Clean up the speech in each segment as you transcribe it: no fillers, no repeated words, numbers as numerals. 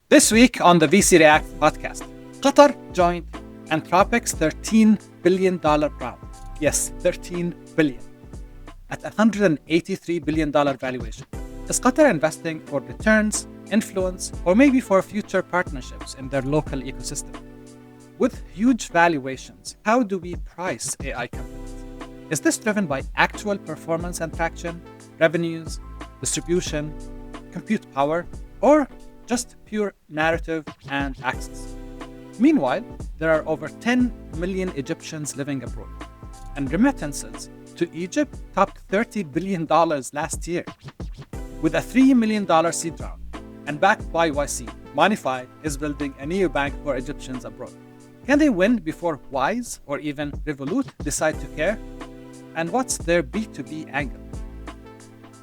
This week on the VC React podcast, Qatar joined Anthropic's $13 billion round. Yes, $13 billion. At a $183 billion valuation. Is Qatar investing for returns, influence, or maybe for future partnerships in their local ecosystem? With huge valuations, how do we price AI companies? Is this driven by actual performance and traction, revenues, distribution, compute power, or just pure narrative and access? Meanwhile, there are over 10 million Egyptians living abroad, and remittances to Egypt topped $30 billion last year. With a $3 million seed round and backed by YC, Munify is building a neobank for Egyptians abroad. Can they win before Wise or even Revolut decide to care? And what's their B2B angle?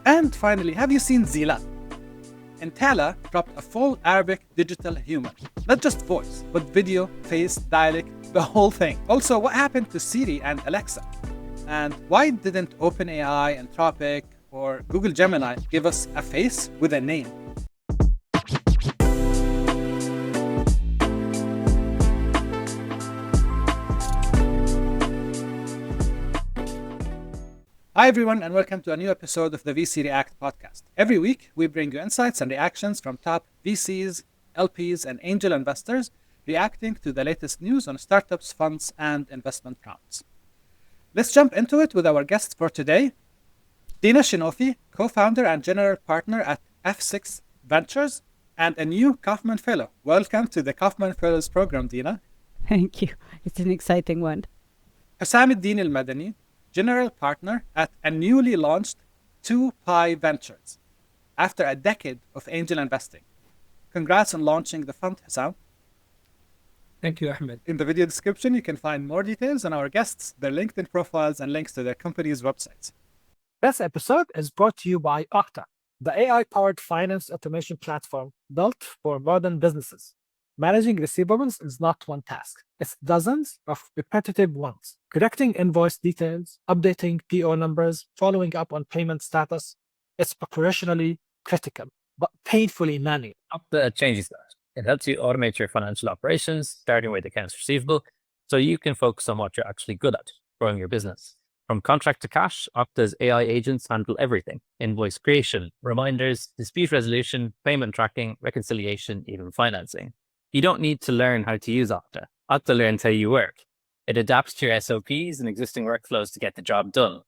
And finally, have you seen Zila? Intella dropped a full Arabic digital human. Not just voice, but video, face, dialect, the whole thing. Also, what happened to Siri and Alexa? And why didn't OpenAI, Anthropic, or Google Gemini give us a face with a name? Hi everyone, and welcome to a new episode of the VC React podcast. Every week, we bring you insights and reactions from top VCs, LPs, and angel investors reacting to the latest news on startups, funds, and investment rounds. Let's jump into it with our guest for today, Dina El-Shenoufy, co-founder and general partner at F6 Ventures, and a new Kauffman Fellow. Welcome to the Kauffman Fellows program, Dina. Thank you. It's an exciting one. Husameddin AlMadani, general partner at a newly launched 2Pi Ventures after a decade of angel investing. Congrats on launching the fund, Hussam. Thank you, Ahmad. In the video description, you can find more details on our guests, their LinkedIn profiles, and links to their companies' websites. This episode is brought to you by OCTA, the AI-powered finance automation platform built for modern businesses. Managing receivables is not one task. It's dozens of repetitive ones. Correcting invoice details, updating PO numbers, following up on payment status. It's operationally critical, but painfully manual. OCTA changes that. It helps you automate your financial operations, starting with accounts receivable, so you can focus on what you're actually good at, growing your business. From contract to cash, OCTA's AI agents handle everything: invoice creation, reminders, dispute resolution, payment tracking, reconciliation, even financing. You don't need to learn how to use OCTA. OCTA learns how you work. It adapts to your SOPs and existing workflows to get the job done.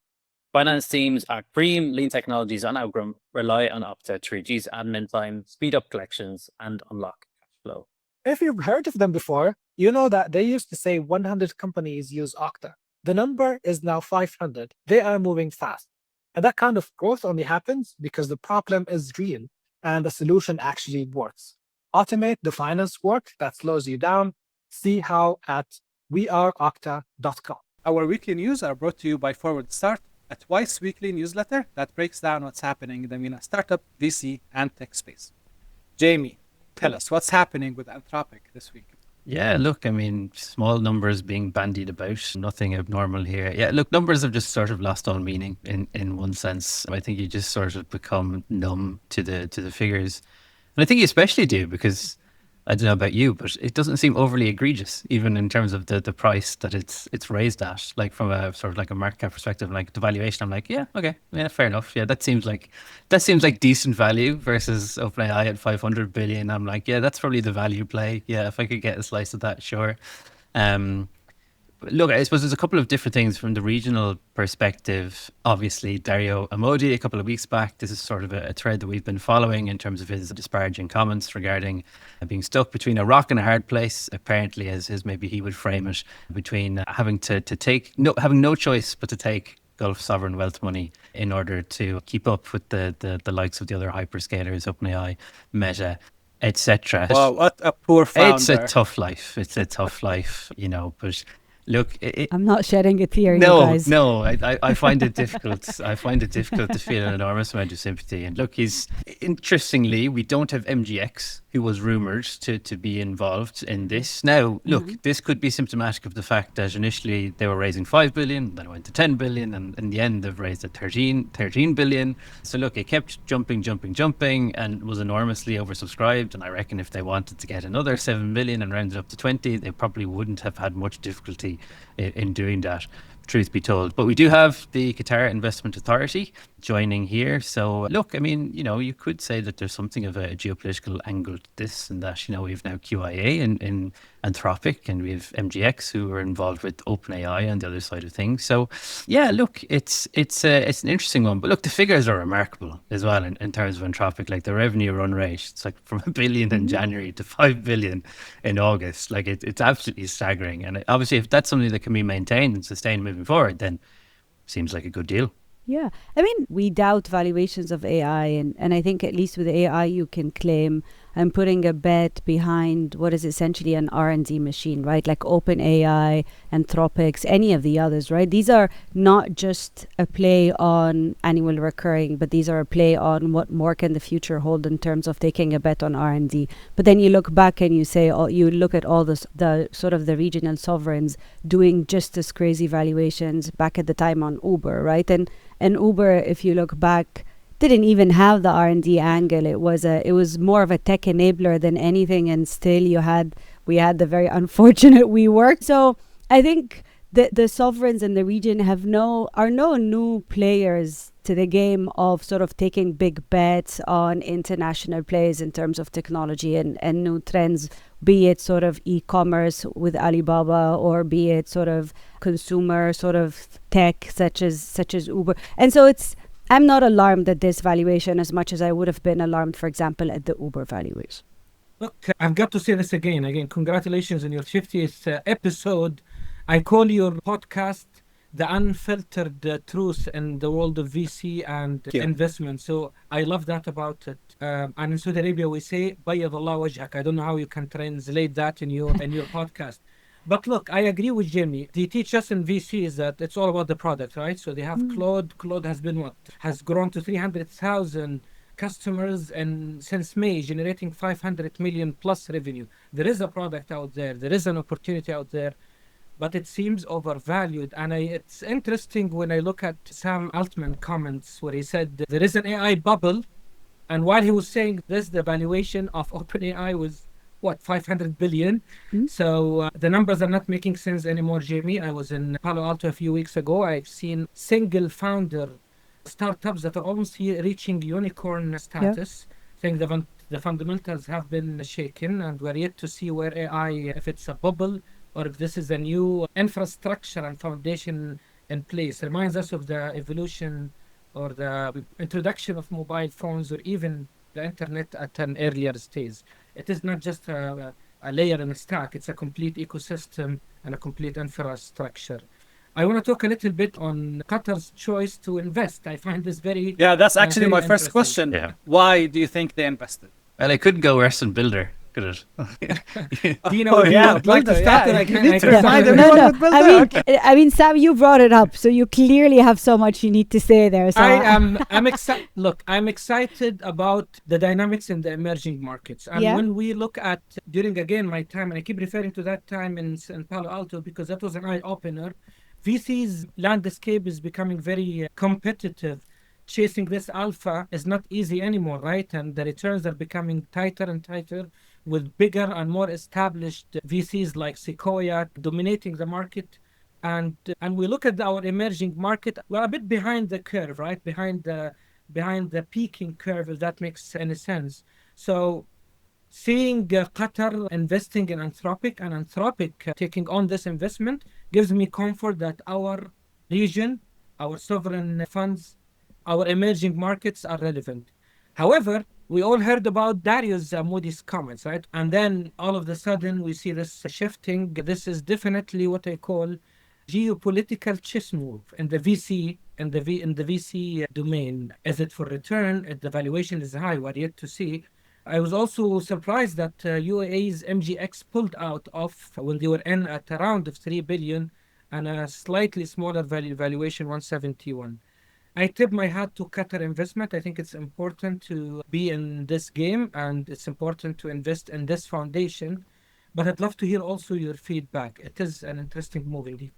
Finance teams at Careem, Lean Technologies, and Outgram rely on OCTA to reduce admin time, speed up collections, and unlock cash flow. If you've heard of them before, you know that they used to say 100 companies use OCTA. The number is now 500. They are moving fast. And that kind of growth only happens because the problem is real and the solution actually works. Automate the finance work that slows you down. See how at weareocta.com. Our weekly news are brought to you by FWDstart, a twice weekly newsletter that breaks down what's happening in the MENA startup, VC, and tech space. Jamie, tell us what's happening with Anthropic this week. Yeah, look, I mean, small numbers being bandied about, nothing abnormal here. Yeah, look, numbers have just sort of lost all meaning in one sense. I think you just sort of become numb to the figures. And I think you especially do because, I don't know about you, but it doesn't seem overly egregious, even in terms of the price that it's raised at. Like from a sort of like a market cap perspective, like the valuation, I'm like, yeah, okay, yeah, fair enough. Yeah, that seems like decent value versus OpenAI at 500 billion. I'm like, yeah, that's probably the value play. Yeah, if I could get a slice of that, sure. Look, I suppose there's a couple of different things from the regional perspective. Obviously, Dario Amodi, a couple of weeks back, this is sort of a thread that we've been following in terms of his disparaging comments regarding being stuck between a rock and a hard place, apparently, as maybe he would frame it, between having having no choice but to take Gulf sovereign wealth money in order to keep up with the likes of the other hyperscalers, OpenAI, Meta, etc. Wow, what a poor founder. It's a tough life. It's a tough life, but Look, I'm not shedding a tear, you no, guys. no, I find it difficult. I find it difficult to feel an enormous amount of sympathy. And look, interestingly, we don't have MGX, who was rumored to be involved in this. Now, look, this could be symptomatic of the fact that initially they were raising 5 billion, then it went to 10 billion, and in the end they've raised at 13 billion. So look, it kept jumping, and was enormously oversubscribed. And I reckon if they wanted to get another 7 billion and round it up to 20, they probably wouldn't have had much difficulty in doing that, truth be told. But we do have the Qatar Investment Authority joining here. So look, I mean, you could say that there's something of a geopolitical angle to this, and that, we've now QIA in Anthropic, and we have MGX who are involved with OpenAI on the other side of things. So yeah, look, it's an interesting one. But look, the figures are remarkable as well in terms of Anthropic. Like the revenue run rate, it's like from 1 billion in January to 5 billion in August. Like it's absolutely staggering. And obviously, if that's something that can be maintained and sustained moving forward, then seems like a good deal. Yeah. I mean, we doubt valuations of AI. And I think at least with AI, you can claim I'm putting a bet behind what is essentially an R&D machine, right? Like OpenAI, Anthropic, any of the others, right? These are not just a play on annual recurring, but these are a play on what more can the future hold in terms of taking a bet on R&D. But then you look back and you say, you look at all the sort of the regional sovereigns doing just as crazy valuations back at the time on Uber, right? And Uber, if you look back, didn't even have the R&D angle. It was more of a tech enabler than anything, and still we had the very unfortunate WeWork. So I think the sovereigns in the region are no new players to the game of sort of taking big bets on international plays in terms of technology and new trends, be it sort of e-commerce with Alibaba, or be it sort of consumer sort of tech such as Uber. And so I'm not alarmed at this valuation as much as I would have been alarmed, for example, at the Uber valuation. Look, I've got to say this again. Congratulations on your 50th episode. I call your podcast the unfiltered truth in the world of VC and investment. So I love that about it. And in Saudi Arabia, we say, Bayyad Allah wajhak. I don't know how you can translate that in your podcast. But look, I agree with Jamie. They teach us in VC is that it's all about the product, right? So they have Claude. Claude has been has grown to 300,000 customers, and since May, generating 500 million plus revenue. There is a product out there. There is an opportunity out there, but it seems overvalued. And it's interesting when I look at Sam Altman comments where he said there is an AI bubble. And while he was saying this, the valuation of OpenAI was 500 billion. So the numbers are not making sense anymore, Jamie. I was in Palo Alto a few weeks ago. I've seen single founder startups that are almost reaching unicorn status. I think the fundamentals have been shaken, and we're yet to see where AI, if it's a bubble or if this is a new infrastructure and foundation in place. It reminds us of the evolution or the introduction of mobile phones, or even the internet at an earlier stage. It is not just a layer in a stack. It's a complete ecosystem and a complete infrastructure. I want to talk a little bit on Qatar's choice to invest. I find this very that's actually my first question. Yeah. Why do you think they invested? Well, I couldn't go worse than Builder, could it? Dina, would you like to start? I mean, Sam, you brought it up, so you clearly have so much you need to say there. So I'm excited. Look, I'm excited about the dynamics in the emerging markets. And when we look at, during again my time, and I keep referring to that time in Palo Alto because that was an eye-opener, VC's landscape is becoming very competitive. Chasing this alpha is not easy anymore, right? And the returns are becoming tighter and tighter, with bigger and more established VCs like Sequoia dominating the market. And we look at our emerging market, we're a bit behind the curve, right? Behind the peaking curve, if that makes any sense. So seeing Qatar investing in Anthropic and Anthropic taking on this investment gives me comfort that our region, our sovereign funds, our emerging markets are relevant. However, we all heard about Darius Moody's comments, right? And then all of a sudden we see this shifting. This is definitely what I call geopolitical chess move in the VC VC domain. Is it for return? The valuation is high. We're yet to see. I was also surprised that UAE's MGX pulled out of when they were in at around of 3 billion and a slightly smaller valuation, 171. I tip my hat to Qatar investment. I think it's important to be in this game and it's important to invest in this foundation. But I'd love to hear also your feedback. It is an interesting move indeed.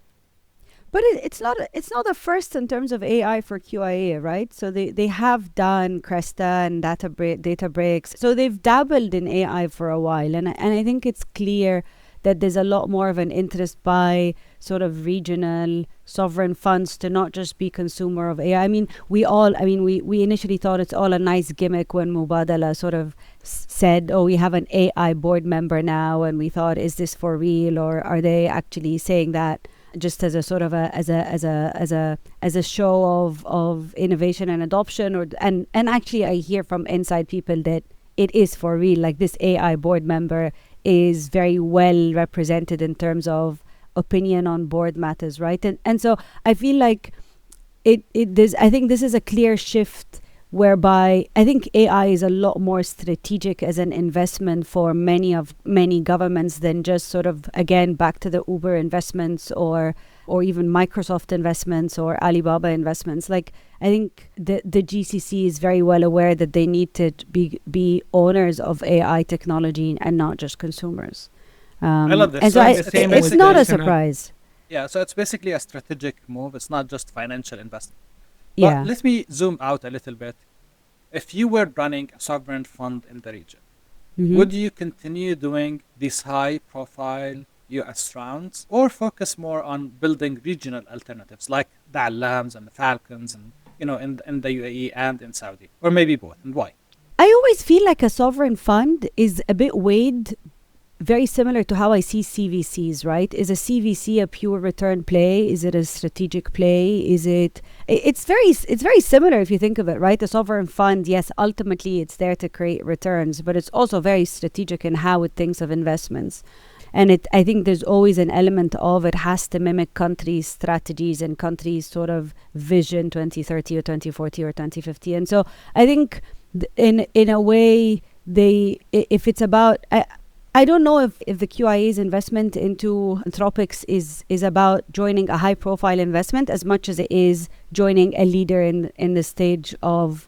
But it's not the first in terms of AI for QIA, right? So they have done Cresta and Databricks. So they've dabbled in AI for a while, and I think it's clear that there's a lot more of an interest by sort of regional sovereign funds to not just be consumer of AI. I mean, we initially thought it's all a nice gimmick when Mubadala sort of said, oh, we have an AI board member now, and we thought, is this for real, or are they actually saying that just as a sort of as a show of innovation and adoption, and actually I hear from inside people that it is for real. Like, this AI board member is very well represented in terms of opinion on board matters, right? And so I feel like I think this is a clear shift whereby I think AI is a lot more strategic as an investment for many governments than just sort of, again, back to the Uber investments or even Microsoft investments or Alibaba investments. Like, I think the GCC is very well aware that they need to be owners of AI technology and not just consumers. I love this. And so it's not a surprise. Yeah, so it's basically a strategic move. It's not just financial investment. Yeah. But let me zoom out a little bit. If you were running a sovereign fund in the region, would you continue doing these high-profile US rounds, or focus more on building regional alternatives like the Allams and the Falcons, and in the UAE and in Saudi, or maybe both, and why? I always feel like a sovereign fund is a bit weighed very similar to how I see CVCs, right? Is a CVC a pure return play? Is it a strategic play? It's very similar if you think of it, right? A sovereign fund, yes, ultimately it's there to create returns, but it's also very strategic in how it thinks of investments. And I think there's always an element of it has to mimic countries' strategies and countries' sort of vision 2030 or 2040 or 2050. And so I think in a way, if it's about... I don't know if the QIA's investment into Anthropic is about joining a high-profile investment as much as it is joining a leader in the stage of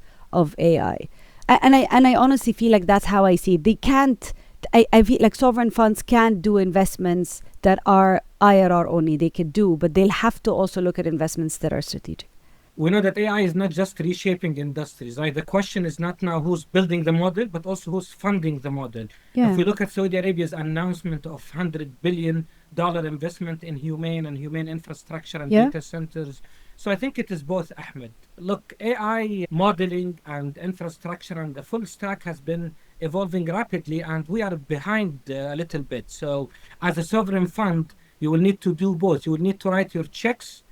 AI. And I honestly feel like that's how I see it. They can't... I feel like sovereign funds can't do investments that are IRR only. They could do, but they'll have to also look at investments that are strategic. We know that AI is not just reshaping industries, right? The question is not now who's building the model, but also who's funding the model. Yeah. If we look at Saudi Arabia's announcement of $100 billion investment in humane infrastructure and data centers. So I think it is both, Ahmed. Look, AI modeling and infrastructure and the full stack has been evolving rapidly, and we are behind a little bit. So as a sovereign fund, you will need to do both. You will need to write your checks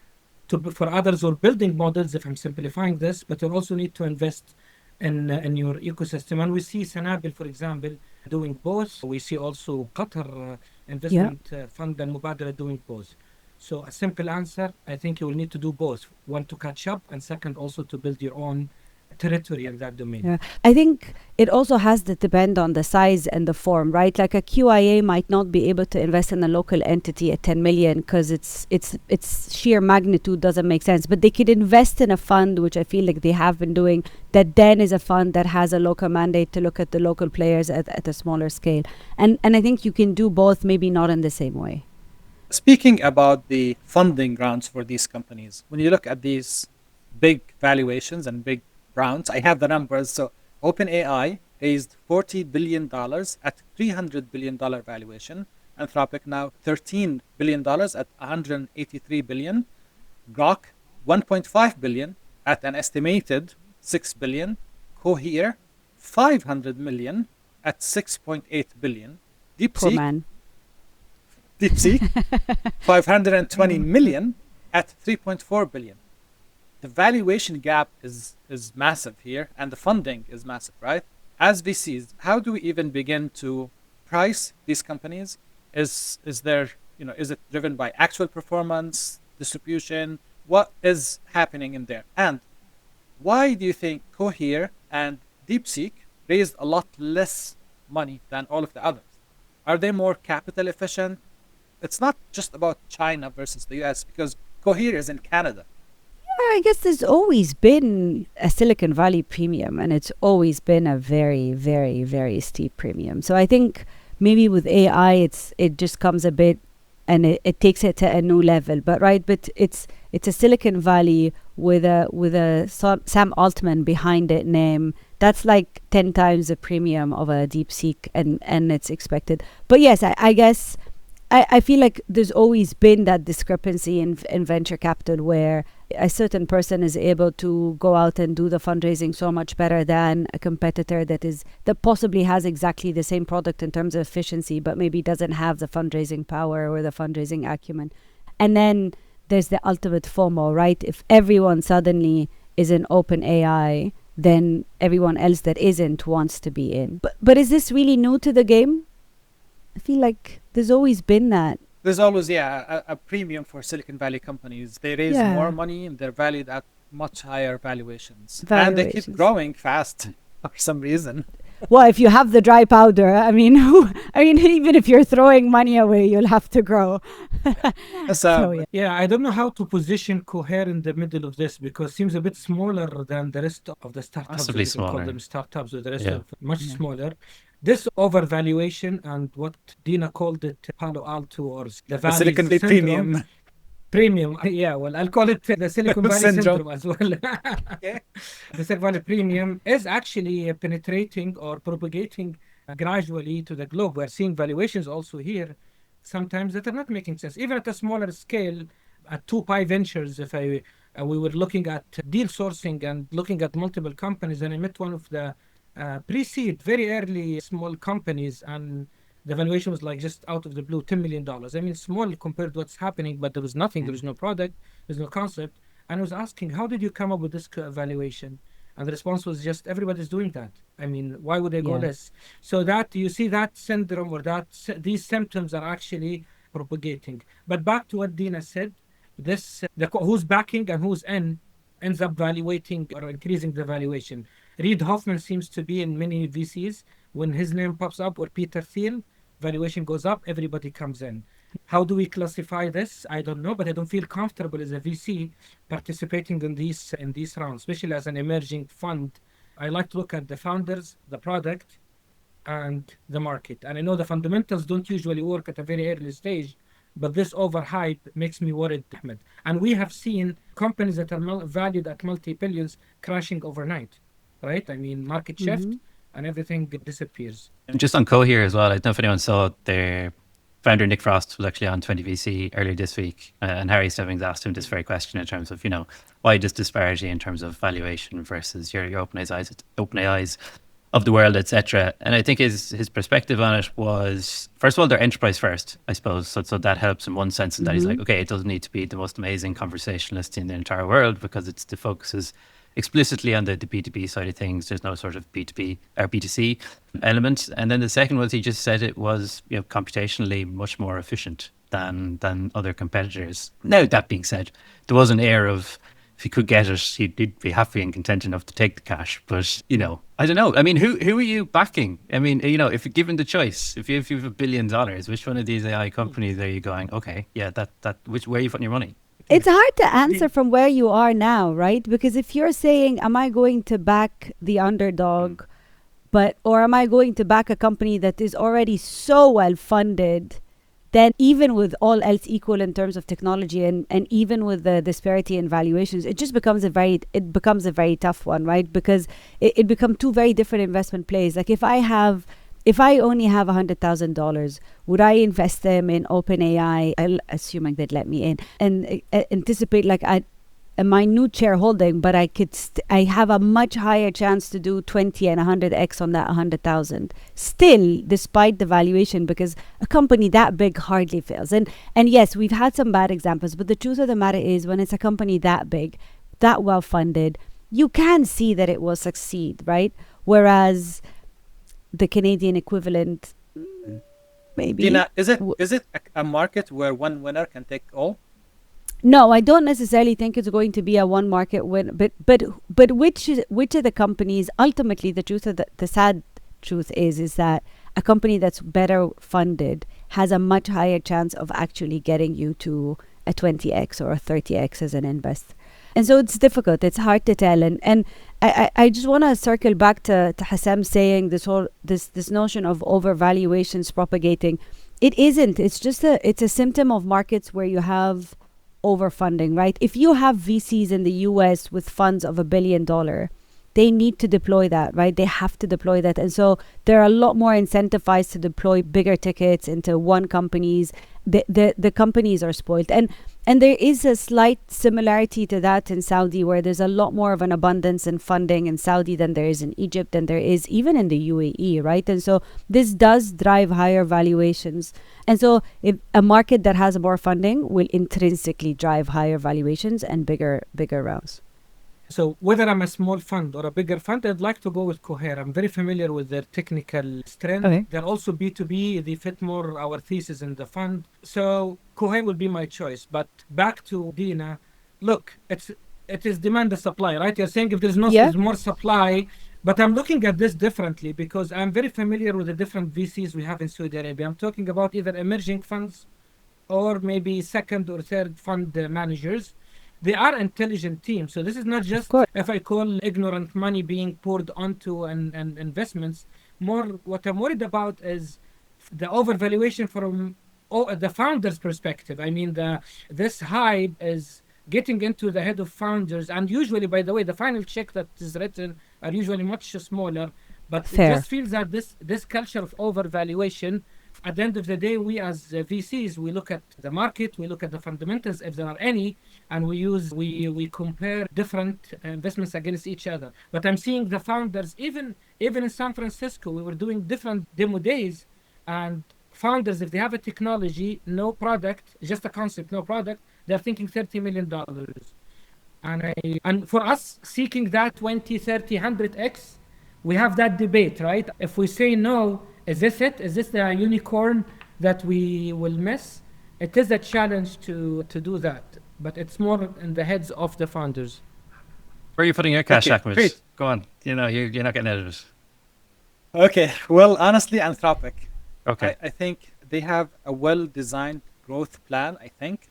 for others or building models, if I'm simplifying this, but you also need to invest in your ecosystem. And we see Sanabil, for example, doing both. We see also Qatar investment fund and Mubadala doing both. So a simple answer, I think you will need to do both. One, to catch up, and second, also to build your own territory in that domain. Yeah. I think it also has to depend on the size and the form, right? Like a QIA might not be able to invest in a local entity at 10 million because its sheer magnitude doesn't make sense. But they could invest in a fund, which I feel like they have been doing, that then is a fund that has a local mandate to look at the local players at a smaller scale. And I think you can do both, maybe not in the same way. Speaking about the funding rounds for these companies, when you look at these big valuations and big rounds, I have the numbers. So OpenAI raised $40 billion at $300 billion valuation. Anthropic now $13 billion at $183 billion. Grok $1.5 billion at an estimated $6 billion. Cohere $500 million at $6.8 billion. Poor man. DeepSeek $520 million at $3.4 billion. The valuation gap is massive here, and the funding is massive, right? As VCs, how do we even begin to price these companies? Is there, is it driven by actual performance, distribution? What is happening in there? And why do you think Cohere and DeepSeek raised a lot less money than all of the others. Are they more capital efficient? It's not just about China versus the US, because Cohere is in Canada. I guess there's always been a Silicon Valley premium, and it's always been a very, very, very steep premium. So I think maybe with AI, it just comes a bit, and it takes it to a new level. But it's a Silicon Valley with a Sam Altman behind it name. That's like 10 times the premium of a DeepSeek, and it's expected. But yes, I guess I feel like there's always been that discrepancy in venture capital where a certain person is able to go out and do the fundraising so much better than a competitor that possibly has exactly the same product in terms of efficiency, but maybe doesn't have the fundraising power or the fundraising acumen. And then there's the ultimate FOMO, right? If everyone suddenly is in open AI, then everyone else that isn't wants to be in. But is this really new to the game? I feel like there's always been that. There's always, a premium for Silicon Valley companies. They raise more money and they're valued at much higher valuations. And they keep growing fast for some reason. Well, if you have the dry powder, I mean, even if you're throwing money away, you'll have to grow. I don't know how to position Cohere in the middle of this, because it seems a bit smaller than the rest of the startups. Possibly smaller. Call them startups, or the rest of much smaller. This overvaluation and what Dina called it Palo Alto, or the Valley Silicon Valley premium. Premium, I'll call it the Silicon Valley syndrome as well. The Silicon Valley premium is actually penetrating or propagating gradually to the globe. We're seeing valuations also here sometimes that are not making sense, even at a smaller scale. At 2Pi Ventures, if we were looking at deal sourcing and looking at multiple companies, and I met one of the pre-seed, very early small companies, and the valuation was like just out of the blue, $10 million. I mean, small compared to what's happening, but there was nothing. There was no product. There's no concept. And I was asking, how did you come up with this valuation? And the response was just, everybody's doing that. I mean, why would they go less? So that you see that syndrome, or these symptoms are actually propagating. But back to what Dina said, who's backing and who's ends up valuating or increasing the valuation. Reid Hoffman seems to be in many VCs. When his name pops up, or Peter Thiel, valuation goes up, everybody comes in. How do we classify this? I don't know, but I don't feel comfortable as a VC participating in these rounds, especially as an emerging fund. I like to look at the founders, the product, and the market. And I know the fundamentals don't usually work at a very early stage, but this overhype makes me worried, Ahmed. And we have seen companies that are valued at multi-billions crashing overnight, right? I mean, market shift and everything disappears. And just on Cohere as well, I don't know if anyone saw their founder, Nick Frost, was actually on 20VC earlier this week. And Harry Stebbings asked him this very question in terms of, why this disparity in terms of valuation versus your OpenAIs of the world, etc. And I think his perspective on it was, first of all, they're enterprise first, I suppose. So that helps in one sense, and that he's like, okay, it doesn't need to be the most amazing conversationalist in the entire world, because the focus is explicitly on the B2B side of things. There's no sort of B2B or B2C element. And then the second was, he just said it was computationally much more efficient than other competitors. Now, that being said, there was an air of, if he could get it, he'd be happy and content enough to take the cash. But, I don't know. I mean, who are you backing? I mean, if you're given the choice, if you have $1 billion, which one of these AI companies are you going, okay, yeah, where are you putting your money? It's hard to answer from where you are now, right? Because if you're saying, am I going to back the underdog, or am I going to back a company that is already so well funded, then even with all else equal in terms of technology and even with the disparity in valuations, it just becomes a very tough one, right? Because it becomes two very different investment plays. Like if I only have $100,000, would I invest them in OpenAI, assuming they'd let me in, and anticipate like a minute shareholding, but I have a much higher chance to do 20 and 100x on that 100,000. Still, despite the valuation, because a company that big hardly fails. And yes, we've had some bad examples, but the truth of the matter is, when it's a company that big, that well funded, you can see that it will succeed, right? Whereas the Canadian equivalent, maybe. Dina, is it a market where one winner can take all? No, I don't necessarily think it's going to be a one market win, but which of the companies ultimately the sad truth is that a company that's better funded has a much higher chance of actually getting you to a 20x or a 30x as an investor. And so it's difficult. It's hard to tell. And I just want to circle back to Hassam saying this notion of overvaluations propagating. It isn't. It's a symptom of markets where you have overfunding, right? If you have VCs in the US with funds of $1 billion, they need to deploy that, right? They have to deploy that. And so they're a lot more incentivized to deploy bigger tickets into one companies. The companies are spoiled. And there is a slight similarity to that in Saudi, where there's a lot more of an abundance in funding in Saudi than there is in Egypt, than there is even in the UAE, right? And so this does drive higher valuations. And so if a market that has more funding will intrinsically drive higher valuations and bigger rounds. So whether I'm a small fund or a bigger fund, I'd like to go with Cohere. I'm very familiar with their technical strength. Okay. They're also B2B. They fit more our thesis in the fund. So Cohere will be my choice. But back to Dina, look, it is demand and supply, right? You're saying if there's there's more supply, but I'm looking at this differently because I'm very familiar with the different VCs we have in Saudi Arabia. I'm talking about either emerging funds or maybe second or third fund managers. They are intelligent teams. So this is not just, if I call ignorant money being poured onto and investments. More what I'm worried about is the overvaluation from the founder's perspective. I mean, this hype is getting into the head of founders. And usually, by the way, the final check that is written are usually much smaller. But Fair. It just feels that this culture of overvaluation, at the end of the day, we as VCs, we look at the market, we look at the fundamentals, if there are any, and we compare different investments against each other. But I'm seeing the founders, even in San Francisco, we were doing different demo days, and founders, if they have a technology, no product, just a concept, no product, they're thinking $30 million. And for us, seeking that 20, 30, 100x, we have that debate, right? If we say no, is this it? Is this the unicorn that we will miss? It is a challenge to do that, but it's more in the heads of the founders. Where are you putting your cash, Okay, Ahmad? great. Go on. You're not getting out of it. Okay, well, honestly, Anthropic. Okay. I think they have a well-designed growth plan, I think.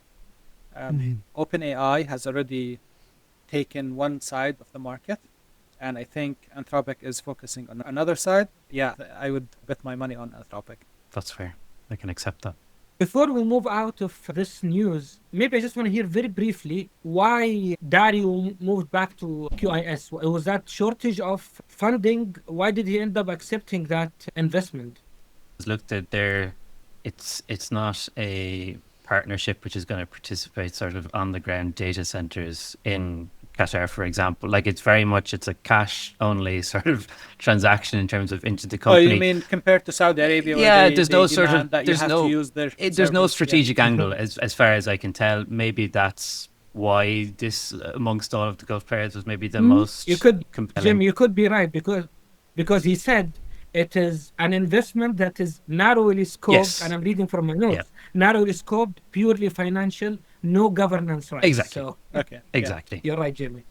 OpenAI has already taken one side of the market, and I think Anthropic is focusing on another side. Yeah, I would bet my money on Anthropic. That's fair. I can accept that. Before we move out of this news, maybe I just want to hear very briefly why Dario moved back to QIS. Was that shortage of funding? Why did he end up accepting that investment? Looked at there, it's not a partnership which is going to participate sort of on the ground data centers in Qatar, for example. Like it's a cash only sort of transaction in terms of into the company. Oh, you mean compared to Saudi Arabia? Yeah, where there's no sort of there's no strategic angle as far as I can tell. Maybe that's why this amongst all of the Gulf players was maybe the most compelling. Jim, you could be right because he said it is an investment that is narrowly scoped, Yes. and I'm reading from my notes. Yeah. Narrowly scoped, purely financial, no governance rights. Exactly. So, Okay. Exactly. you're right, Jimmy.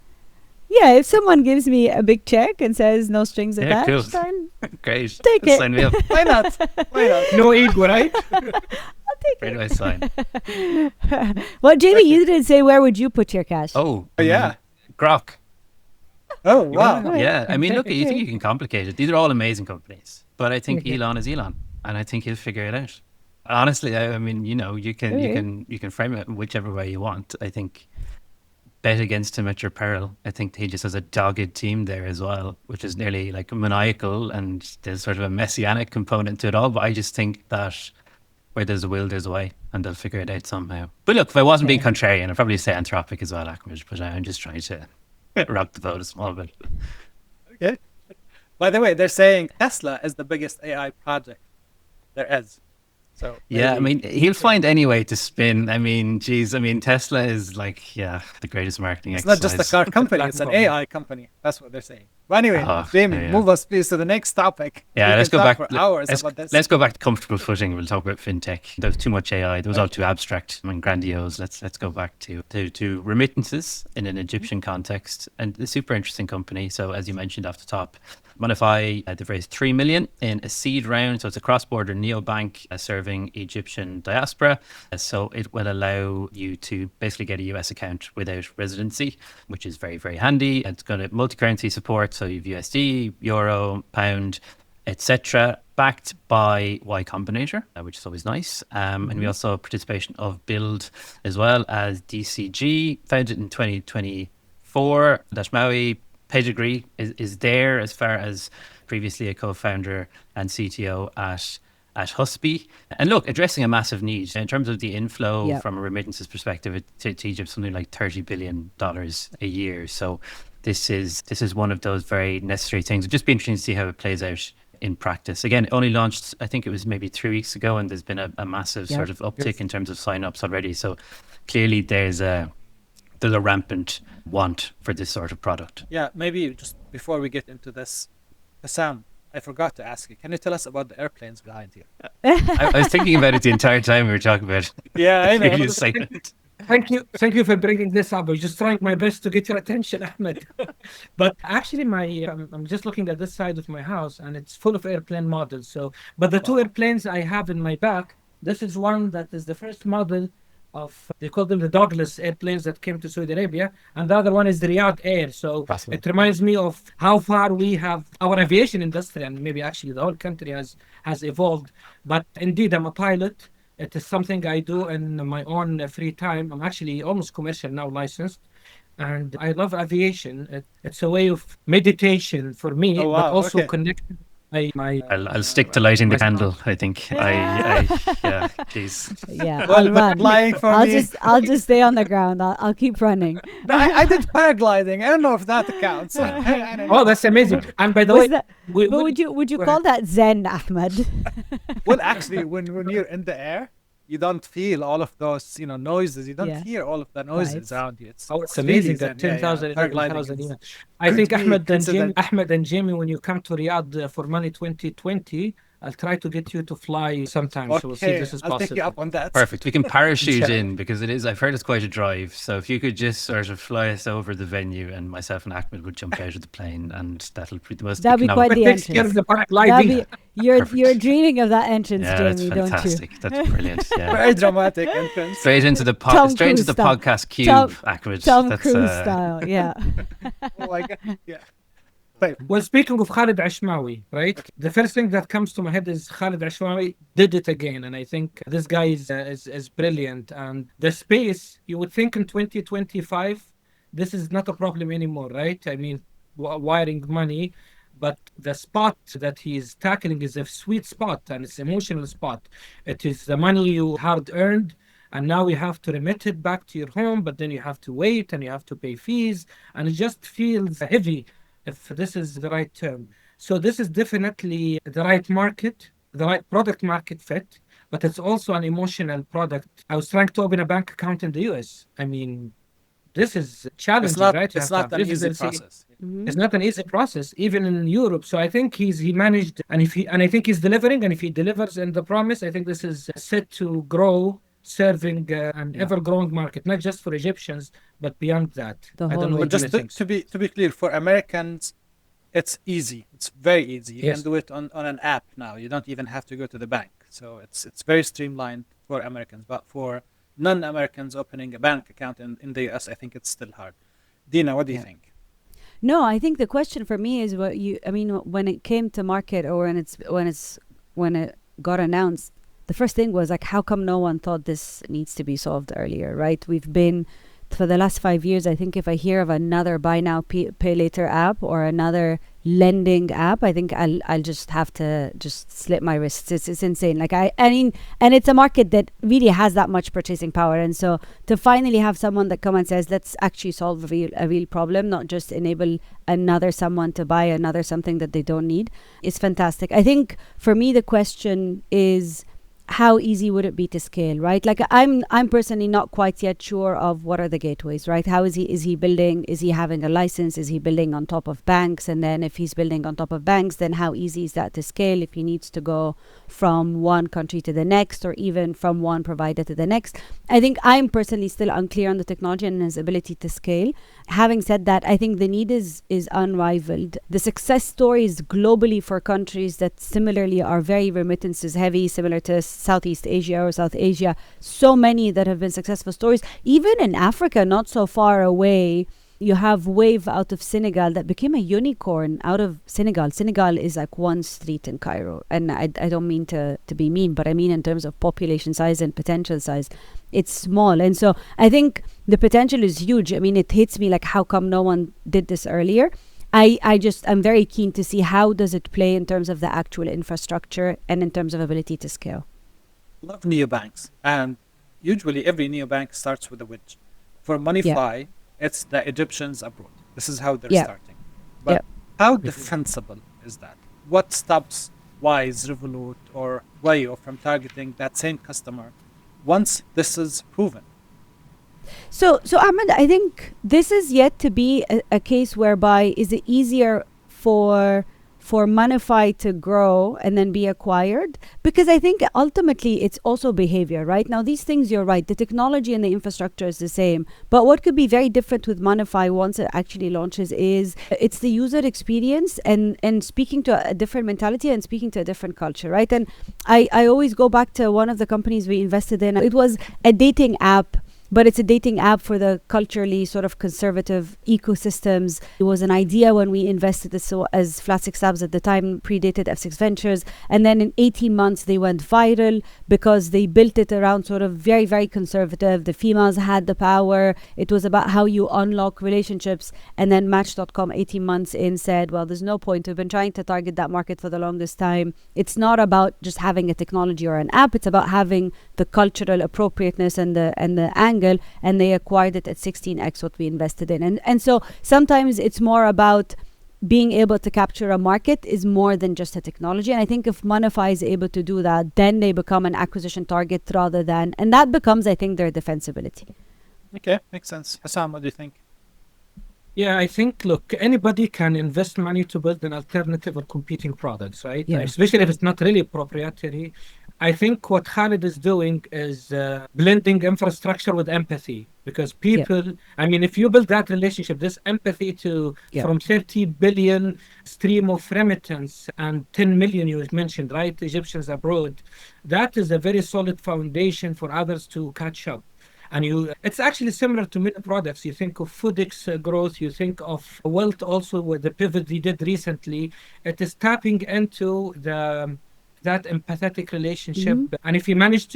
Yeah, if someone gives me a big check and says no strings attached, cool. then Great. Take it. Sign me up. Why not? Why not? No ego, right? I'll take Where do I sign? Well, Jamie, you didn't say where would you put your cash? Oh, Yeah. Grok. Oh, wow. Yeah. I mean, look, you think you can complicate it. These are all amazing companies. But I think Elon is Elon, and I think he'll figure it out. Honestly, I mean, you can frame it whichever way you want. I think bet against him at your peril. I think he just has a dogged team there as well, which is nearly like maniacal, and there's sort of a messianic component to it all. But I just think that where there's a will, there's a way, and they'll figure it out somehow. But look, if I wasn't being contrarian, I'd probably say Anthropic as well, Ahmad, but I'm just trying to rock the boat a small bit. Okay. By the way, they're saying Tesla is the biggest AI project there is. So Yeah, I maybe- mean, he'll find any way to spin. I mean, Tesla is like, the greatest marketing it's exercise. not just a car company, it's an AI company. That's what they're saying. But anyway, Jamie, yeah. move us please to the next topic. Yeah, We let's can go talk back. for hours about this. Let's go back to comfortable footing. We'll talk about fintech. There was too much AI. There was all too abstract and grandiose. Let's go back to remittances in an Egyptian context, and a super interesting company. So as you mentioned off the top, Munify, they've raised 3 million in a seed round. So it's a cross-border neobank serving Egyptian diaspora. So it will allow you to basically get a US account without residency, which is very, very handy. It's got a multi-currency support. So you've USD, Euro, Pound, etc., backed by Y Combinator, which is always nice. And we also have participation of Build as well as DCG, founded in 2024. Dashmawi pedigree is there as far as previously a co-founder and CTO at Husby. And look, addressing a massive need in terms of the inflow from a remittances perspective to Egypt, something like $30 billion a year. So this is one of those very necessary things. It'll just be interesting to see how it plays out in practice. Again, it only launched, I think it was maybe 3 weeks ago, and there's been a massive sort of uptick in terms of sign-ups already. So clearly there's a rampant want for this sort of product. Yeah, maybe just before we get into this, Sam, I forgot to ask you, can you tell us about the airplanes behind you? I was thinking about it the entire time we were talking about it. Yeah, I know. Thank you for bringing this up. I was just trying my best to get your attention, Ahmed. But actually, I'm just looking at this side of my house, and it's full of airplane models. But the two airplanes I have in my back, this is one that is the first model of, they call them the Douglas airplanes that came to Saudi Arabia, and the other one is the Riyadh Air. So it reminds me of how far we have our aviation industry, and maybe actually the whole country has evolved. But indeed, I'm a pilot. It is something I do in my own free time. I'm actually almost commercial now, licensed. And I love aviation. It's a way of meditation for me, but also connected. I'll stick to lighting the candle, I think. Yeah, jeez. Yeah, Well, flying for me. I'll just stay on the ground. I'll keep running. I did paragliding. I don't know if that counts. Oh, that's amazing. And by the way, would you call that Zen, Ahmad? Well, actually, when you're in the air, you don't feel all of those, noises. You don't hear all of the noises around you. It's amazing really that 10,000, 11,000. paragliding. I think Ahmed and Jamie, when you come to Riyadh for Money 2020, I'll try to get you to fly sometime. Okay, so we'll see if this is I'll possible. take you up on that. Perfect. We can parachute in because I've heard it's quite a drive. So if you could just sort of fly us over the venue, and myself and Ahmed would jump out of the plane, and that'll be the most. That'd be quite the entrance. You're dreaming of that entrance, Jamie, don't you? Fantastic. That's brilliant. Yeah. Very dramatic entrance. Straight into the podcast cube, Ahmed. Tom Cruise style, yeah. Oh my God. Yeah. Well, speaking of Khalid Ashmawi, right? The first thing that comes to my head is Khalid Ashmawi did it again, and I think this guy is brilliant. And the space, you would think in 2025, this is not a problem anymore, right? I mean, wiring money, but the spot that he is tackling is a sweet spot, and it's an emotional spot. It is the money you hard earned, and now you have to remit it back to your home, but then you have to wait and you have to pay fees, and it just feels heavy, if this is the right term. So this is definitely the right market, the right product market fit, but it's also an emotional product. I was trying to open a bank account in the US. I mean, this is challenging, right? It's not an easy process. It's not an easy process, even in Europe. So I think he managed, and I think he's delivering, and if he delivers in the promise, I think this is set to grow, serving an ever-growing market, not just for Egyptians, but beyond that. The I whole don't know way. what Just Dina thinks. to be clear, for Americans, it's easy. It's very easy. You Yes. can do it on an app now. You don't even have to go to the bank. So it's very streamlined for Americans. But for non-Americans opening a bank account in the US, I think it's still hard. Dina, what do you think? No, I think the question for me is when it came to market, or when it got announced, the first thing was like, how come no one thought this needs to be solved earlier, right? We've been, for the last 5 years, I think if I hear of another buy now, pay later app or another lending app, I think I'll just have to just slit my wrists. It's insane. Like I mean, and it's a market that really has that much purchasing power. And so to finally have someone that come and says, let's actually solve a real problem, not just enable another someone to buy another something that they don't need, is fantastic. I think for me, the question is, how easy would it be to scale, right? Like I'm personally not quite yet sure of what are the gateways, right? How is he building? Is he having a license? Is he building on top of banks? And then if he's building on top of banks, then how easy is that to scale if he needs to go from one country to the next, or even from one provider to the next? I think I'm personally still unclear on the technology and his ability to scale. Having said that, I think the need is unrivaled. The success stories globally for countries that similarly are very remittances heavy, similar to Southeast Asia or South Asia, so many that have been successful stories. Even in Africa, not so far away, you have Wave out of Senegal that became a unicorn out of Senegal. Senegal is like one street in Cairo. And I don't mean to be mean, but I mean in terms of population size and potential size, it's small. And so I think the potential is huge. I mean, it hits me like, how come no one did this earlier? I'm very keen to see how does it play in terms of the actual infrastructure and in terms of ability to scale. Love neobanks, and usually every neobank starts with a wedge. For Monify, it's the Egyptians abroad. This is how they're starting. But how defensible is that? What stops Wise, Revolut, or Wayo from targeting that same customer once this is proven? So Ahmad, I think this is yet to be a case whereby is it easier for Munify to grow and then be acquired? Because I think ultimately it's also behavior, right? Now these things, you're right, the technology and the infrastructure is the same, but what could be very different with Munify once it actually launches is it's the user experience and speaking to a different mentality and speaking to a different culture, right? And I always go back to one of the companies we invested in. It was a dating app, but it's a dating app for the culturally sort of conservative ecosystems. It was an idea when we invested this, so as Flat 6 Labs at the time predated F6 Ventures. And then in 18 months, they went viral because they built it around sort of very, very conservative. The females had the power. It was about how you unlock relationships. And then Match.com 18 months in said, well, there's no point. We've been trying to target that market for the longest time. It's not about just having a technology or an app. It's about having the cultural appropriateness and the angle, and they acquired it at 16x what we invested in. And so sometimes it's more about being able to capture a market is more than just a technology. And I think if Munify is able to do that, then they become an acquisition target rather than, and that becomes, I think, their defensibility. Okay, makes sense. Hassam, what do you think? Yeah, I think, look, anybody can invest money to build an alternative or competing products, right? Yeah. Especially if it's not really proprietary. I think what Khalid is doing is blending infrastructure with empathy, because people, I mean, if you build that relationship, this empathy to from 30 billion stream of remittance and 10 million you mentioned, right? Egyptians abroad, that is a very solid foundation for others to catch up. And it's actually similar to many products. You think of FWD's growth, you think of Wealth also with the pivot they did recently. It is tapping into that empathetic relationship. And if he managed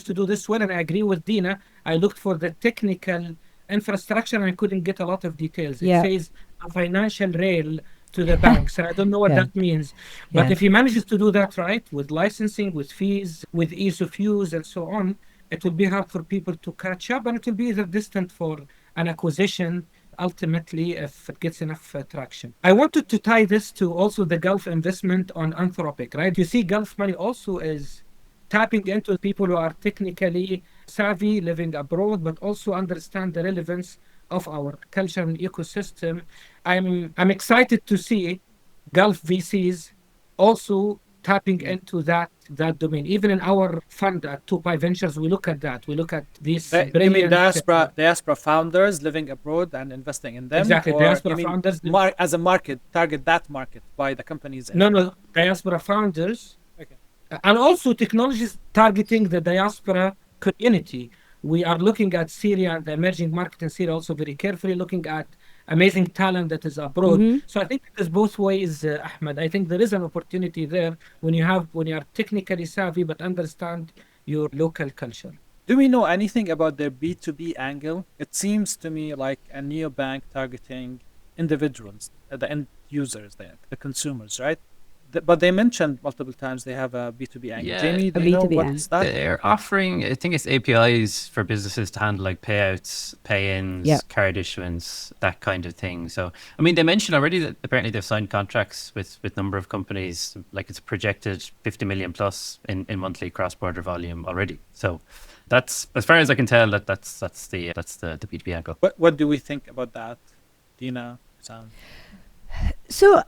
to do this well, and I agree with Dina, I looked for the technical infrastructure and I couldn't get a lot of details. It says a financial rail to the banks, and I don't know what that means. But if he manages to do that right, with licensing, with fees, with ease of use and so on, it will be hard for people to catch up, and it will be either distant for an acquisition ultimately if it gets enough traction. I wanted to tie this to also the Gulf investment on Anthropic, right? You see Gulf money also is tapping into people who are technically savvy, living abroad, but also understand the relevance of our culture and ecosystem. I'm excited to see Gulf VCs also tapping into that domain. Even in our fund at 2Pi Ventures, we look at that. We look at these. You mean diaspora founders living abroad and investing in them? Exactly, or diaspora founders. As a market, target that market by the companies. No, diaspora founders. Okay. And also technologies targeting the diaspora community. We are looking at Syria and the emerging market in Syria also very carefully, looking at amazing talent that is abroad. So I think there's both ways, Ahmad. I think there is an opportunity there when you are technically savvy but understand your local culture. Do we know anything about their B2B angle? It seems to me like a neobank targeting individuals, the end users, the consumers, right? But they mentioned multiple times they have a B2B angle. Yeah, Jamie, do a you know B2B what's that? they're offering, I think it's APIs for businesses to handle like payouts, pay-ins, Yeah. card issuance, that kind of thing. So, I mean, they mentioned already that apparently they've signed contracts with number of companies, like it's projected 50 million plus in monthly cross-border volume already. So that's, as far as I can tell, that's the B2B angle. What do we think about that, Dina, Sam? So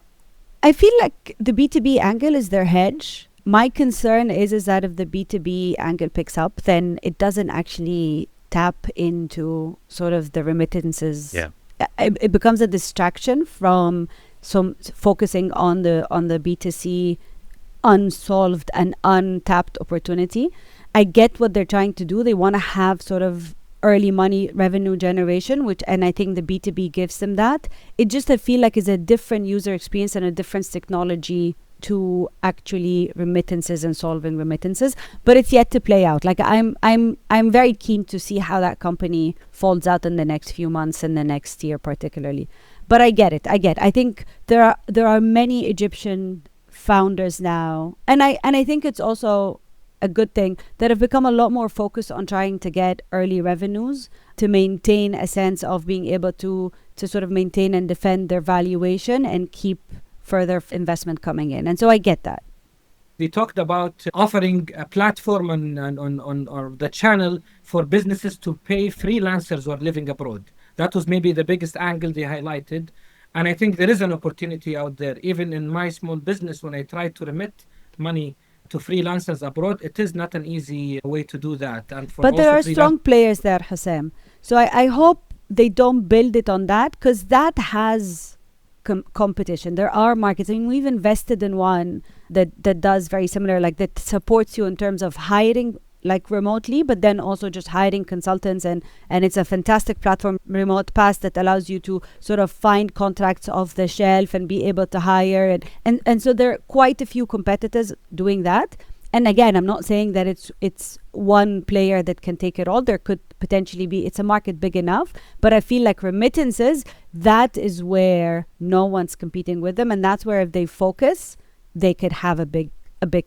I feel like the B2B angle is their hedge. My concern is that if the B2B angle picks up, then it doesn't actually tap into sort of the remittances. Yeah. It becomes a distraction from some focusing on the B2C unsolved and untapped opportunity. I get what they're trying to do. They want to have sort of early money revenue generation, and I think the B2B gives them that. It just, I feel like, is a different user experience and a different technology to actually remittances and solving remittances, but it's yet to play out. Like I'm very keen to see how that company folds out in the next few months and the next year particularly. But I get it. I think there are many Egyptian founders now, and I think it's also a good thing that have become a lot more focused on trying to get early revenues to maintain a sense of being able to sort of maintain and defend their valuation and keep further investment coming in. And so I get that. They talked about offering a platform on or the channel for businesses to pay freelancers who are living abroad. That was maybe the biggest angle they highlighted. And I think there is an opportunity out there. Even in my small business, when I try to remit money to freelancers abroad, it is not an easy way to do that. And for but there are strong players there, Hussam. So I hope they don't build it on that, because that has competition. There are markets. I mean, we've invested in one that does very similar, like that supports you in terms of hiring like remotely, but then also just hiring consultants, and it's a fantastic platform, Remote Pass, that allows you to sort of find contracts off the shelf and be able to hire, and so there are quite a few competitors doing that. And again, I'm not saying that it's one player that can take it all. There could potentially be, it's a market big enough, but I feel like remittances, that is where no one's competing with them, and that's where if they focus, they could have a big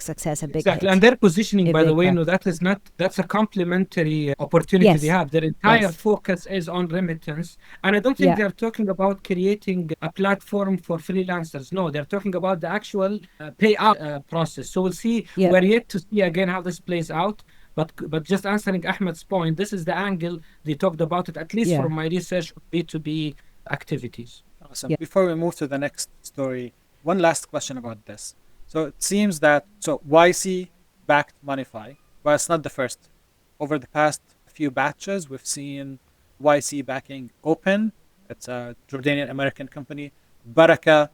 success, a big exactly hit. And their positioning, by the way, no, that's a complementary opportunity they have. Their entire focus is on remittance, and I don't think they're talking about creating a platform for freelancers. No, they're talking about the actual payout process. So we'll see. We're yet to see again how this plays out. But just answering Ahmad's point, this is the angle they talked about it, at least from my research, B2B activities. Awesome. Before we move to the next story, one last question about this. So it seems that YC backed Munify, but it's not the first. Over the past few batches, we've seen YC backing Open, it's a Jordanian American company, Baraka,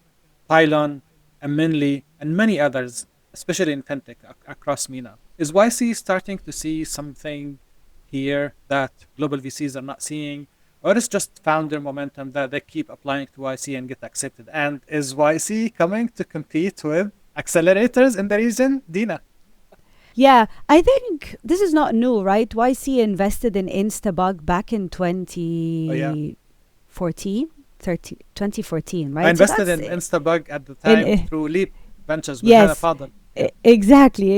Pylon, Aminli, and many others, especially in Fintech across MENA. Is YC starting to see something here that global VCs are not seeing? Or is just founder momentum that they keep applying to YC and get accepted? And is YC coming to compete with accelerators in the region, Dina? Yeah, I think this is not new, right? YC invested in Instabug back in 2014, right? I invested in Instabug at the time through Leap Ventures with Hannah Fadel. Exactly.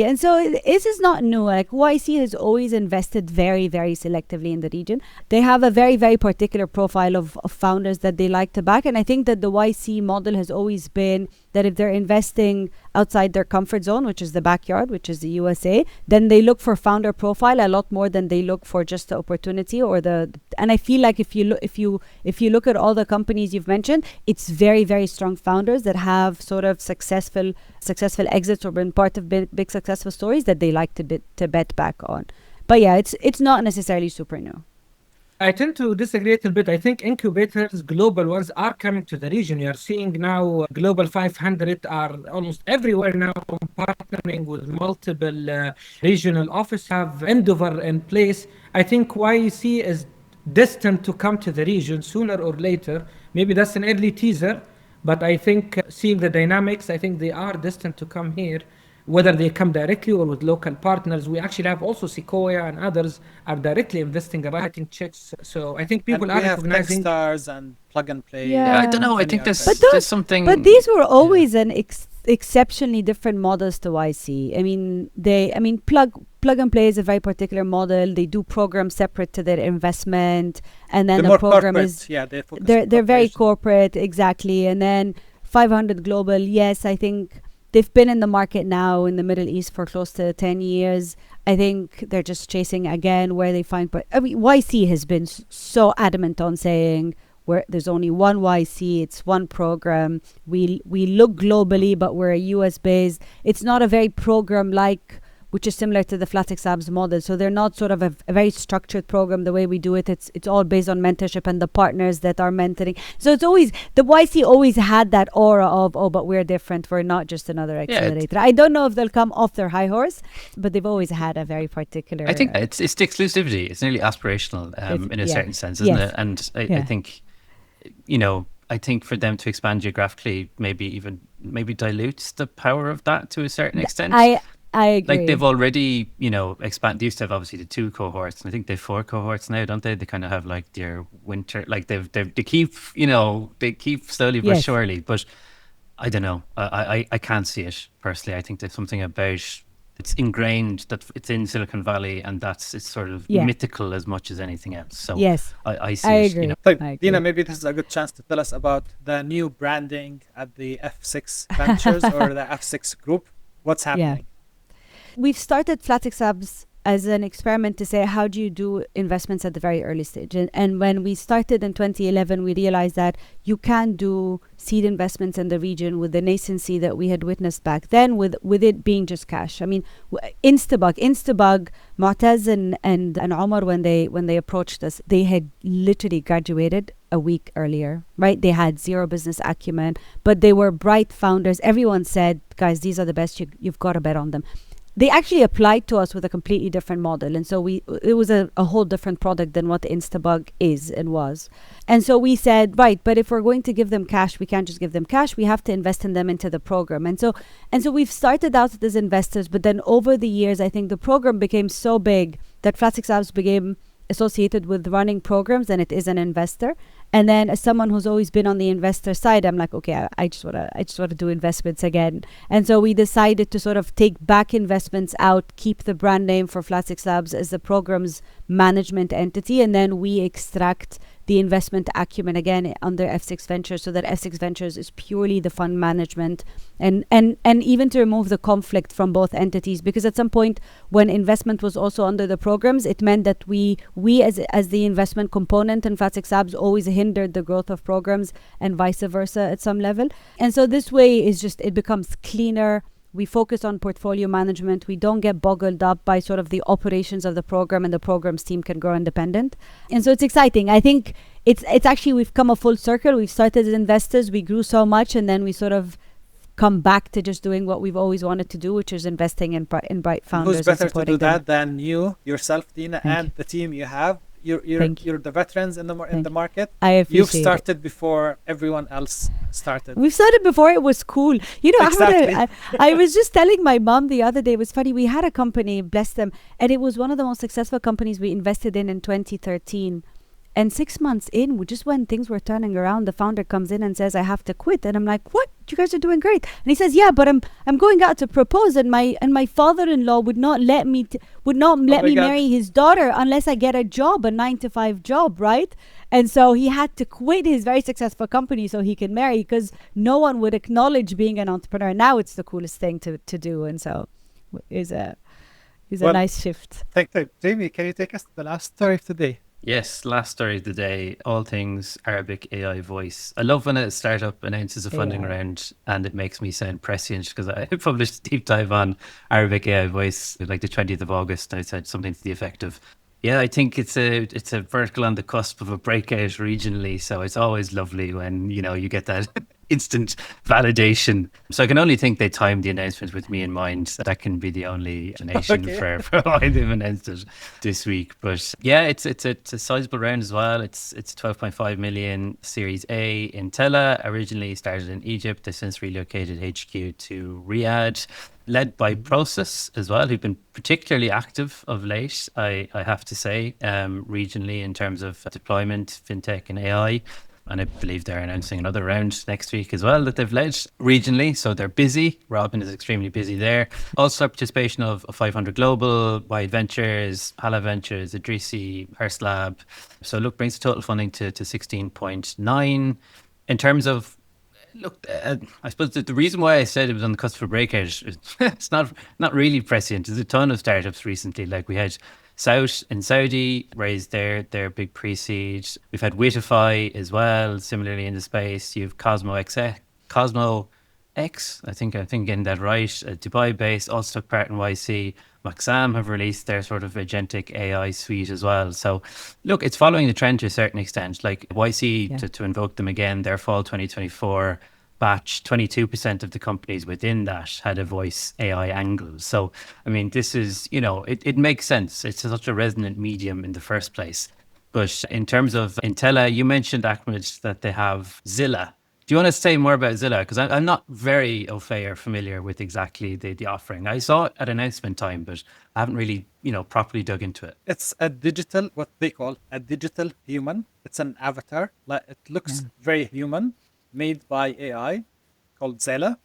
And so this is not new. Like YC has always invested very, very selectively in the region. They have a very, very particular profile of founders that they like to back. And I think that the YC model has always been that if they're investing outside their comfort zone, which is the backyard, which is the USA, then they look for founder profile a lot more than they look for just the opportunity or and I feel like if you look at all the companies you've mentioned, it's very, very strong founders that have sort of successful exits or been part of big successful stories that they like to bet back on. But yeah, it's not necessarily super new. I tend to disagree a little bit. I think incubators, global ones, are coming to the region. You are seeing now Global 500 are almost everywhere now, partnering with multiple regional offices, have Endeavor in place. I think YC is destined to come to the region sooner or later. Maybe that's an early teaser, but I think seeing the dynamics, I think they are destined to come here. Whether they come directly or with local partners, we actually have also Sequoia and others are directly investing and writing checks. So I think people are recognizing Techstars and Plug and Play. Yeah, I don't know. I think there's something. But these were always exceptionally different models to YC. I mean, plug and play is a very particular model. They do programs separate to their investment, and then the program is they're very corporate, exactly. And then 500 global, yes, I think they've been in the market now in the Middle East for close to 10 years. I think they're just chasing again where they find. But I mean, YC has been so adamant on saying, where there's only one YC, it's one program. We look globally, but we're a US based. It's not a very program like, which is similar to the Flatix Labs model. So they're not sort of a very structured program the way we do it. It's all based on mentorship and the partners that are mentoring. So it's always, the YC always had that aura of, oh, but we're different. We're not just another accelerator. I don't know if they'll come off their high horse, but they've always had a very particular. I think it's the exclusivity. It's nearly aspirational in a certain sense, isn't it? And I think, I think for them to expand geographically, maybe dilutes the power of that to a certain extent. I agree. Like they've already, expanded. They used to have obviously the 2 cohorts, and I think they've 4 cohorts now, don't they? They kind of have like their winter, like they keep slowly but surely. But I don't know. I can't see it personally. I think there's something about it's ingrained that it's in Silicon Valley, and it's sort of mythical as much as anything else. So I see agree. So, Dina, maybe this is a good chance to tell us about the new branding at the F6 Ventures or the F6 Group. What's happening? We've started Flatix Labs as an experiment to say, how do you do investments at the very early stage? And when we started in 2011, we realized that you can do seed investments in the region with the nascency that we had witnessed back then, with it being just cash. I mean, Instabug, Mu'taz and Omar, when they approached us, they had literally graduated a week earlier, right? They had zero business acumen, but they were bright founders. Everyone said, guys, these are the best. You've got to bet on them. They actually applied to us with a completely different model. And so it was a whole different product than what Instabug is and was. And so we said, right, but if we're going to give them cash, we can't just give them cash. We have to invest in them into the program. And so we've started out as investors, but then over the years, I think the program became so big that Flatix Labs became associated with running programs, and it is an investor. And then as someone who's always been on the investor side, I'm like, okay, I just want to do investments again. And so we decided to sort of take back investments out, keep the brand name for Flatix Labs as the program's management entity, and then we extract the investment acumen again under F6 Ventures, so that F6 Ventures is purely the fund management, and even to remove the conflict from both entities, because at some point when investment was also under the programs, it meant that we as the investment component in Flatix Labs always hindered the growth of programs, and vice versa at some level. And so this way is just, it becomes cleaner. We focus on portfolio management. We don't get boggled up by sort of the operations of the program, and the programs team can grow independent. And so it's exciting. I think it's actually, we've come a full circle. We've started as investors. We grew so much, and then we sort of come back to just doing what we've always wanted to do, which is investing in bright founders. Who's better to do that than you, yourself, Dina, and the team you have? You're the veterans in the market. I appreciate You've started before everyone else started. We've started before it was cool. Exactly. Ahmad, I was just telling my mom the other day, it was funny, we had a company, bless them, and it was one of the most successful companies we invested in 2013. And 6 months in, just when things were turning around, the founder comes in and says, I have to quit. And I'm like, what? You guys are doing great. And he says, yeah, but I'm going out to propose, and my father-in-law would not let me marry his daughter unless I get a job, a 9-to-5 job, right? And so he had to quit his very successful company so he can marry, because no one would acknowledge being an entrepreneur. Now it's the coolest thing to do. And so it's a nice shift. Thank you. Jamie, can you take us to the last story of today? Yes, last story of the day, all things Arabic AI voice. I love when a startup announces a funding round and it makes me sound prescient, because I published a deep dive on Arabic AI voice like the 20th of August. I said something to the effect of, yeah, I think it's a vertical on the cusp of a breakout regionally. So it's always lovely when, you get that instant validation. So I can only think they timed the announcement with me in mind. That can be the only explanation for why they've announced it this week. But yeah, it's a sizable round as well. It's 12.5 million Series A. Intella originally started in Egypt. They've since relocated HQ to Riyadh, led by Process as well, who've been particularly active of late, I have to say, regionally in terms of deployment, fintech and AI. And I believe they're announcing another round next week as well that they've led regionally. So they're busy. Robin is extremely busy there. Also participation of 500 Global, Wide Ventures, Hala Ventures, Idrisi, Hearst Lab. So look, brings the total funding to 16.9. In terms of, look, I suppose the reason why I said it was on the cusp of breakout is it's not really prescient. There's a ton of startups recently. Like we had South in Saudi raised their big pre-seed. We've had Witify as well, similarly in the space. You've Cosmo X, I think getting that right. Dubai based, also took part in YC. Maxam have released their sort of agentic AI suite as well. So look, it's following the trend to a certain extent. Like YC, to invoke them again, their fall 2024 batch, 22% of the companies within that had a voice AI angle. So, I mean, this is, it makes sense. It's such a resonant medium in the first place. But in terms of Intella, you mentioned, Ahmed, that they have Zilla. Do you want to say more about Zilla? Because I'm not very au fait or familiar with exactly the offering. I saw it at announcement time, but I haven't really, properly dug into it. It's a digital, what they call a digital human. It's an avatar. It looks very human, made by AI, called Zella,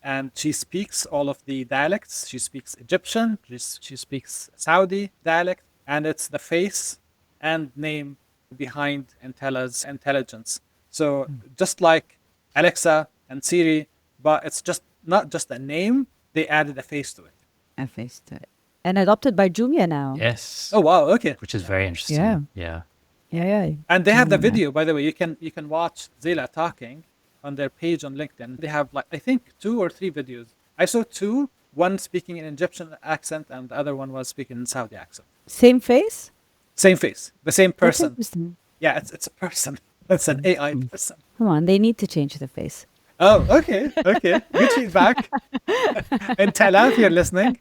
and she speaks all of the dialects. She speaks Egyptian, she speaks Saudi dialect, and it's the face and name behind Intella's intelligence. So just like Alexa and Siri, but it's just not just a name, they added a face to it. A face to it. And adopted by Jumia now. Yes. Oh wow, okay. Which is very interesting. Yeah. And they have the video, by the way. You can watch Zilla talking on their page on LinkedIn. They have I think 2 or 3 videos. I saw 2, one speaking in Egyptian accent and the other one was speaking in Saudi accent. Same face? Same face, the same That's person. interesting. Yeah, it's a person. It's an AI person. Come on, they need to change the face. Oh, okay. Good feedback. Intella, if you're listening.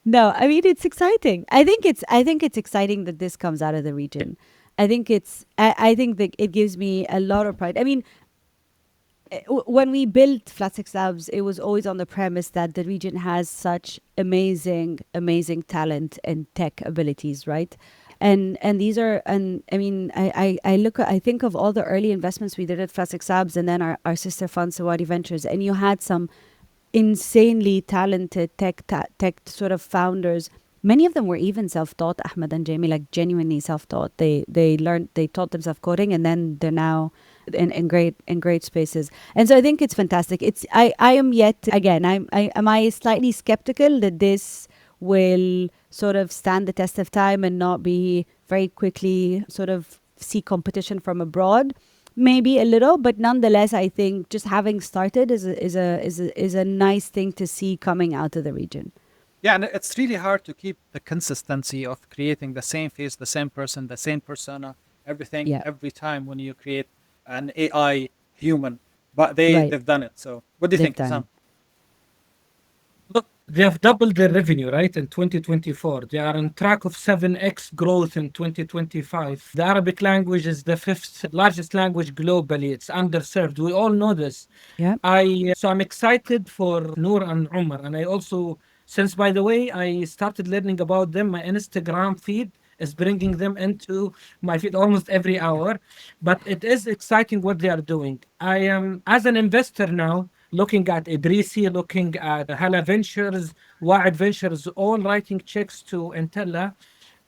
No, I mean, it's exciting. I think it's exciting that this comes out of the region. I think that it gives me a lot of pride. I mean, when we built Flat6 Labs, it was always on the premise that the region has such amazing talent and tech abilities, right? And these are, and I mean, I think of all the early investments we did at Flat6 Labs and then our sister fund, Sawadi Ventures, and you had some insanely talented tech sort of founders. Many of them were even self-taught, Ahmad and Jamie, like genuinely self-taught. They taught themselves coding, and then they're now in great spaces. And so I think it's fantastic. I am yet again. Am I slightly skeptical that this will sort of stand the test of time and not be very quickly sort of see competition from abroad? Maybe a little, but nonetheless, I think just having started is a nice thing to see coming out of the region. Yeah, and it's really hard to keep the consistency of creating the same face, the same person, the same persona, everything every time when you create an AI human. But they've done it. So what do you think, Sam? Look, they have doubled their revenue, right, in 2024. They are on track of 7x growth in 2025. The Arabic language is the 5th largest language globally. It's underserved. We all know this. Yeah. So I'm excited for Noor and Umar. And I also, since, by the way, I started learning about them, my Instagram feed is bringing them into my feed almost every hour. But it is exciting what they are doing. I am, as an investor now, looking at Idrisi, looking at Hala Ventures, Wa'ad Ventures, all writing checks to Intella.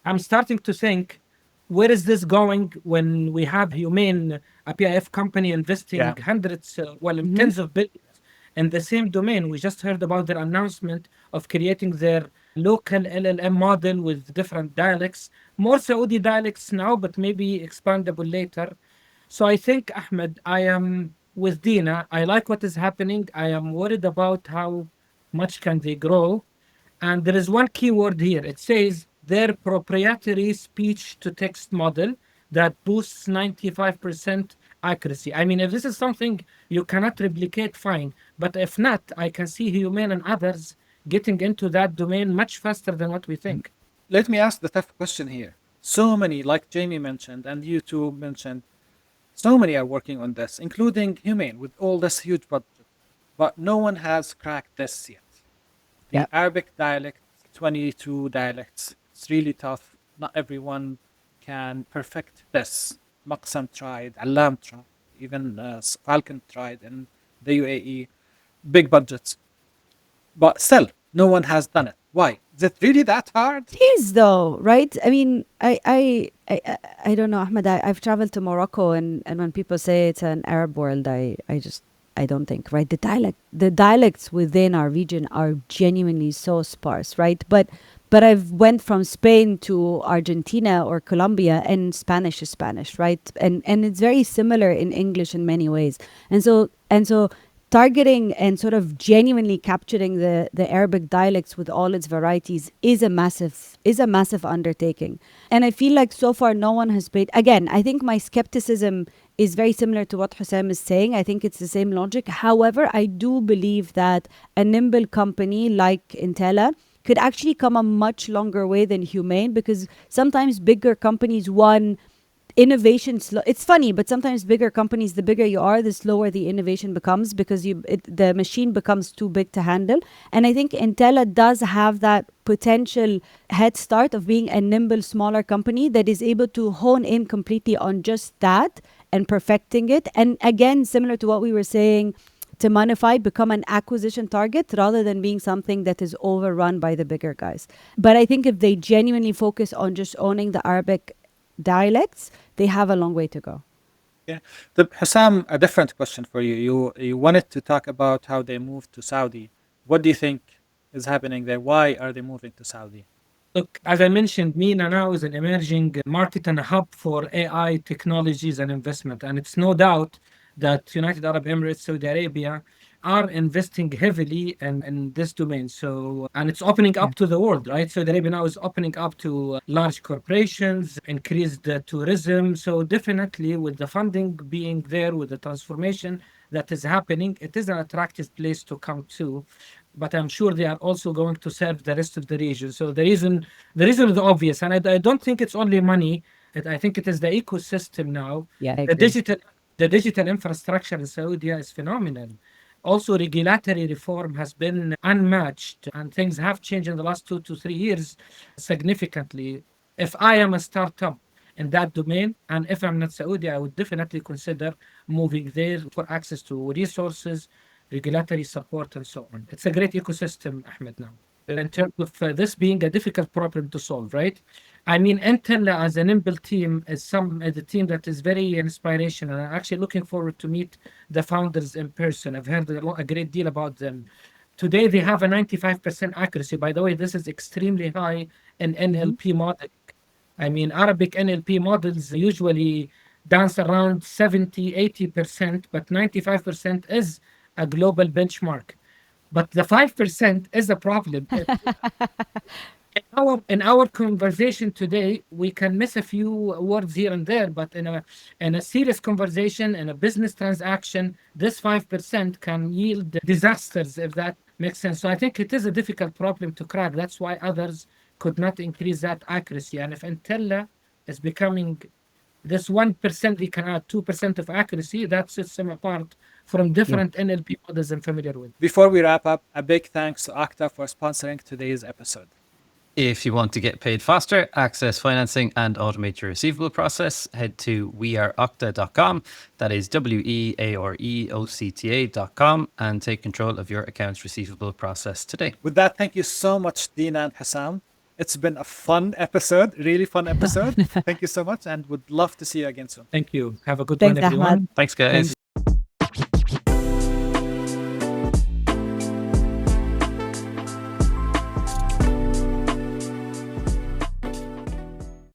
I'm starting to think, where is this going when we have Humane, a PIF company, investing hundreds, tens of billions in the same domain? We just heard about their announcement of creating their local LLM model with different dialects, more Saudi dialects now, but maybe expandable later. So I think, Ahmed, I am with Dina. I like what is happening. I am worried about how much can they grow. And there is one key word here. It says their proprietary speech-to-text model that boosts 95% accuracy. I mean, if this is something you cannot replicate, fine. But if not, I can see Humane and others getting into that domain much faster than what we think. Let me ask the tough question here. So many, like Jamie mentioned, and you two mentioned, so many are working on this, including Humane, with all this huge budget. But no one has cracked this yet. The Arabic dialect, 22 dialects. It's really tough. Not everyone can perfect this Maqsam tried, Alam tried, even Falcon tried in the UAE, big budgets. But still, no one has done it. Why? Is it really that hard? It is though, right? I mean, I don't know, Ahmed. I've traveled to Morocco, and when people say it's an Arab world, I don't think, right? The dialects within our region are genuinely so sparse, right? But I've went from Spain to Argentina or Colombia, and Spanish is Spanish, right? And it's very similar in English in many ways. And so targeting and sort of genuinely capturing the Arabic dialects with all its varieties is a massive undertaking. And I feel like so far no one has paid. Again, I think my skepticism is very similar to what Hussam is saying. I think it's the same logic. However, I do believe that a nimble company like Intella could actually come a much longer way than Humane, because sometimes bigger companies, innovation it's funny, but sometimes bigger companies, the bigger you are, the slower the innovation becomes, because the machine becomes too big to handle. And I think Intella does have that potential head start of being a nimble, smaller company that is able to hone in completely on just that and perfecting it. And again, similar to what we were saying, to Munify, become an acquisition target rather than being something that is overrun by the bigger guys. But I think if they genuinely focus on just owning the Arabic dialects, they have a long way to go. Yeah. Hussam, a different question for you. You wanted to talk about how they moved to Saudi. What do you think is happening there? Why are they moving to Saudi? Look, as I mentioned, MENA now is an emerging market and a hub for AI technologies and investment. And it's no doubt that United Arab Emirates, Saudi Arabia, are investing heavily in this domain. So, and it's opening up to the world, right? Saudi Arabia now is opening up to large corporations, increased tourism. So definitely with the funding being there, with the transformation that is happening, it is an attractive place to come to. But I'm sure they are also going to serve the rest of the region. So the reason is obvious. And I don't think it's only money. I think it is the ecosystem now. Yeah, I agree. The digital infrastructure in Saudi is phenomenal. Also, regulatory reform has been unmatched, and things have changed in the last 2 to 3 years significantly. If I am a startup in that domain, and if I'm not Saudi, I would definitely consider moving there for access to resources, regulatory support, and so on. It's a great ecosystem, Ahmed, now. In terms of this being a difficult problem to solve, right? I mean, Intella as a nimble team is a team that is very inspirational. I'm actually looking forward to meet the founders in person. I've heard a great deal about them. Today, they have a 95% accuracy. By the way, this is extremely high in NLP modeling. I mean, Arabic NLP models usually dance around 70, 80%, but 95% is a global benchmark. But the 5% is a problem. In our conversation today, we can miss a few words here and there, but in a serious conversation, in a business transaction, this 5% can yield disasters, if that makes sense. So I think it is a difficult problem to crack. That's why others could not increase that accuracy. And if Intella is becoming this 1%, we can add 2% of accuracy, that sets them apart from different NLP models I'm familiar with. Before we wrap up, a big thanks to OCTA for sponsoring today's episode. If you want to get paid faster, access financing, and automate your receivable process, head to weareocta.com. That is weareocta.com, and take control of your accounts receivable process today. With that, thank you so much, Dina and Hussam. It's been a fun episode, really fun episode. Thank you so much, and would love to see you again soon. Thank you. Have a good Thanks, one, everyone. Ahmad. Thanks, guys.